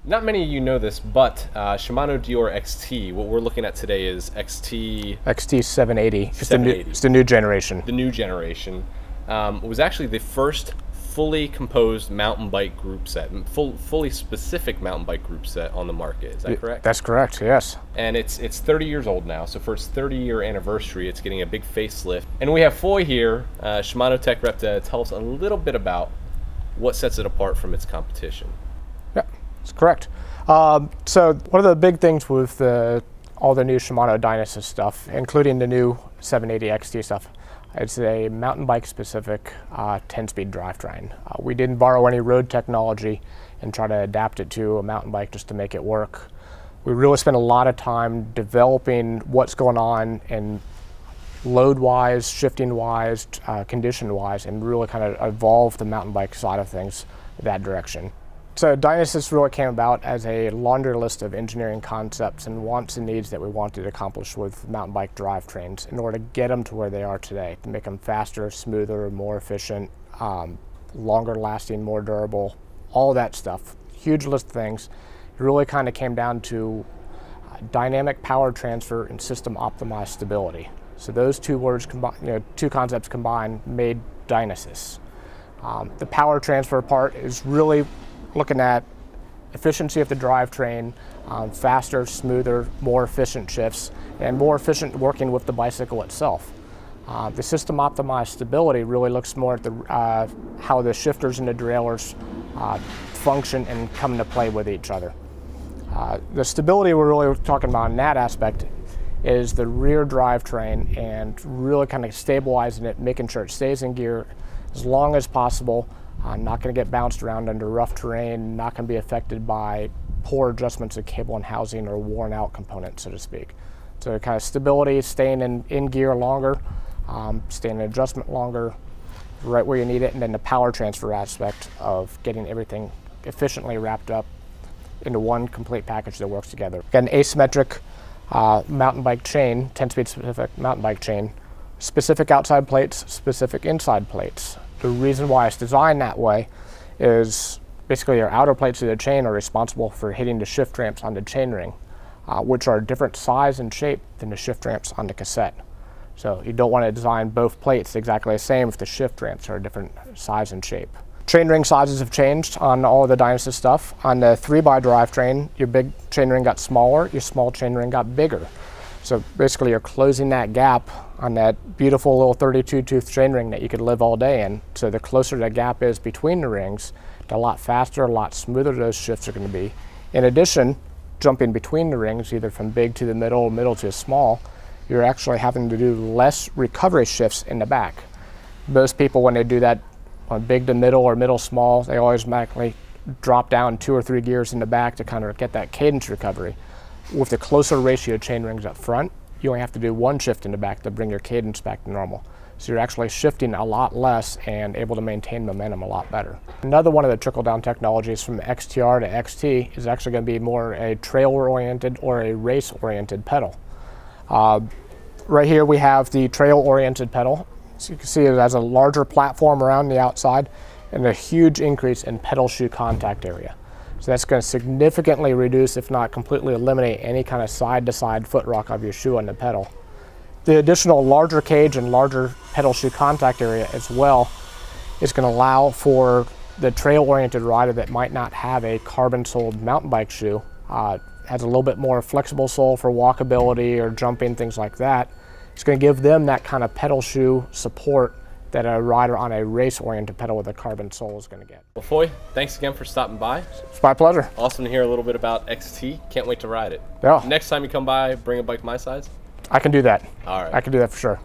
Not many of you know this, but Shimano Tech XT, what we're looking at today is XT-780. It's the new generation. The new generation was actually the first fully composed mountain bike group set, fully specific mountain bike group set on the market. Is that correct? That's correct, yes. And it's 30 years old now, so for its 30-year anniversary, it's getting a big facelift. And we have Foye here, Shimano Tech Rep, to tell us a little bit about what sets it apart from its competition. Yeah, that's correct. So one of the big things with all the new Shimano Dynasis stuff, including the new 780 XT stuff, it's a mountain bike specific 10-speed drivetrain. We didn't borrow any road technology and try to adapt it to a mountain bike just to make it work. We really spent a lot of time developing what's going on in load-wise, shifting-wise, condition-wise, and really kind of evolve the mountain bike side of things that direction. So Dynasis really came about as a laundry list of engineering concepts and wants and needs that we wanted to accomplish with mountain bike drivetrains in order to get them to where they are today, to make them faster, smoother, more efficient, longer lasting, more durable, all that stuff. Huge list of things. It really kind of came down to dynamic power transfer and system optimized stability. So those two words combined, two concepts combined made Dynasis. The power transfer part is really looking at efficiency of the drivetrain, faster, smoother, more efficient shifts, and more efficient working with the bicycle itself. The system optimized stability really looks more at how the shifters and the derailleurs function and come into play with each other. The stability we're really talking about in that aspect is the rear drivetrain and really kind of stabilizing it, making sure it stays in gear as long as possible. Not going to get bounced around under rough terrain, not going to be affected by poor adjustments of cable and housing or worn out components, so to speak. So kind of stability, staying in gear longer, staying in adjustment longer, right where you need it, and then the power transfer aspect of getting everything efficiently wrapped up into one complete package that works together. Got an asymmetric mountain bike chain, 10-speed specific mountain bike chain, specific outside plates, specific inside plates. The reason why it's designed that way is basically your outer plates of the chain are responsible for hitting the shift ramps on the chainring, which are a different size and shape than the shift ramps on the cassette. So you don't want to design both plates exactly the same if the shift ramps are a different size and shape. Chainring sizes have changed on all of the Dynasis stuff. On the 3x drivetrain, your big chainring got smaller, your small chainring got bigger. So basically you're closing that gap on that beautiful little 32-tooth chainring that you could live all day in. So the closer the gap is between the rings, a lot faster, a lot smoother those shifts are going to be. In addition, jumping between the rings, either from big to the middle, middle to small, you're actually having to do less recovery shifts in the back. Most people, when they do that on big to middle or middle small, they always automatically drop down 2 or 3 gears in the back to kind of get that cadence recovery. With the closer ratio chain rings up front, you only have to do 1 shift in the back to bring your cadence back to normal. So you're actually shifting a lot less and able to maintain momentum a lot better. Another one of the trickle-down technologies from XTR to XT is actually going to be more a trail-oriented or a race-oriented pedal. Right here we have the trail-oriented pedal. So you can see it has a larger platform around the outside and a huge increase in pedal shoe contact area. So that's going to significantly reduce, if not completely eliminate, any kind of side-to-side foot rock of your shoe on the pedal. The additional larger cage and larger pedal shoe contact area as well is going to allow for the trail-oriented rider that might not have a carbon-soled mountain bike shoe. Has a little bit more flexible sole for walkability or jumping, things like that. It's going to give them that kind of pedal shoe support that a rider on a race-oriented pedal with a carbon sole is going to get. Well, Foye, thanks again for stopping by. It's my pleasure. Awesome to hear a little bit about XT. Can't wait to ride it. Yeah. Next time you come by, bring a bike my size. I can do that. All right. I can do that for sure.